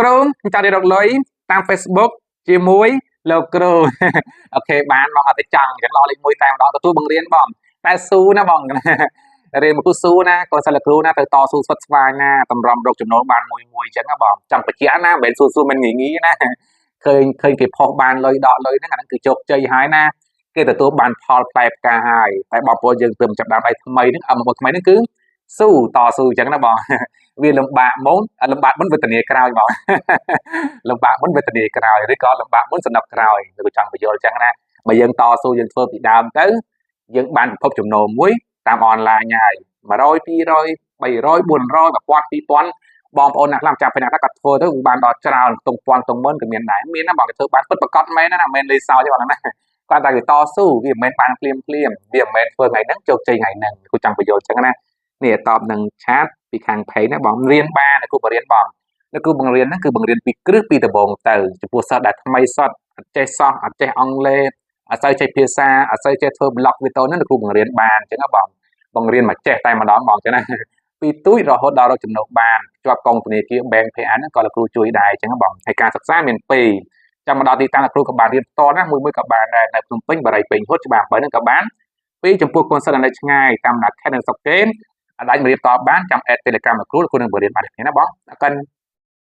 គ្រូចង់រៀនរកលុយតាម Facebook ជាមួយលោកគ្រូ អូខេបានបងអត់ទៅចង់អញ្ចឹងឡលេខ1តែម្ដងទទួលបង្រៀនបងតែស៊ូណាបង រៀនមកគូស៊ូណាក៏សិស្សលោកគ្រូណាទៅតស៊ូស្វិតស្វាញណាតម្រាំរកចំណូលបានមួយអញ្ចឹងណាបងចង់បញ្ជាក់ណាមិនមែនស៊ូមិនងាយងាយណាឃើញគេផុសបានលុយដកលុយហ្នឹងអាហ្នឹងគឺជោគជ័យហើយណាគេទទួលបានផលផ្លែផ្កាហើយតែបងប្អូនយើងទើបចាប់ដើមដៃថ្មីហ្នឹងមកថ្មីហ្នឹងគឺស៊ូតស៊ូអញ្ចឹងណាបង វាលំបាកមុនលំបាកមុនវេទនាក្រោយបង លំបាកមុនវេទនាក្រោយឬក៏លំបាកមុនសំណប់ក្រោយឬក៏ចង់បញ្យល់អញ្ចឹងណាបើយើងតស៊ូយើងធ្វើពីដើមទៅយើងបានប្រភពចំណូលមួយតាមអនឡាញហើយ100 200 300 400 1000 2000បងប្អូនអ្នកខ្លះចាប់ពីណាគាត់ធ្វើទៅបានដល់ច្រើនតុងពាន់តុងម៉ឺនក៏មានដែរមានណាបងគេធ្វើបានពិតប្រកបមែនណាមិនលេងសើចទេបងណាគាត់តែគេតស៊ូវាមិនមែនបានភ្លាមវាមិនមែនធ្វើថ្ងៃហ្នឹងជោគជ័យថ្ងៃហ្នឹងគូចង់បញ្យល់អញ្ចឹងណានេះតបនឹងឆាតពីខាង page ណាបងរៀនបានគ្រូបរៀនបងគ្រូបង្រៀនហ្នឹងគឺបង្រៀនពីគ្រឹះពីដំបូងទៅចំពោះសិស្សដែលថ្មីសុទ្ធអត់ចេះសោះអត់ចេះអង់គ្លេសអត់សូវចេះភាសាអត់សូវចេះធ្វើ blog វីដេអូហ្នឹងគ្រូបង្រៀនបានអញ្ចឹងណាបងបង្រៀនមកចេះតែម្ដងបងអញ្ចឹងណាពីទូចរហូតដល់រកចំណូលបានជាប់កងធនាគារ Bank PN ហ្នឹងក៏លោកគ្រូជួយដែរអញ្ចឹងបងហើយការសិក្សាមាន2ចាំមកដល់ទីតាំងលោកគ្រូក៏បានរៀនផ្ទាល់ណាមួយក៏បានដែរនៅភ្នំពេញបរិយាពេញហួតច្បារ8ហ្នឹងក៏បានពីចំពោះកូនសិស្សនៅឆ្ងាយតាមដាខេត្តនៅស្រុកកេនអាចមករៀនតបានចាំ add Telegram លោកគ្រូនឹងបរៀនបានគ្នាណាបងអរគុណ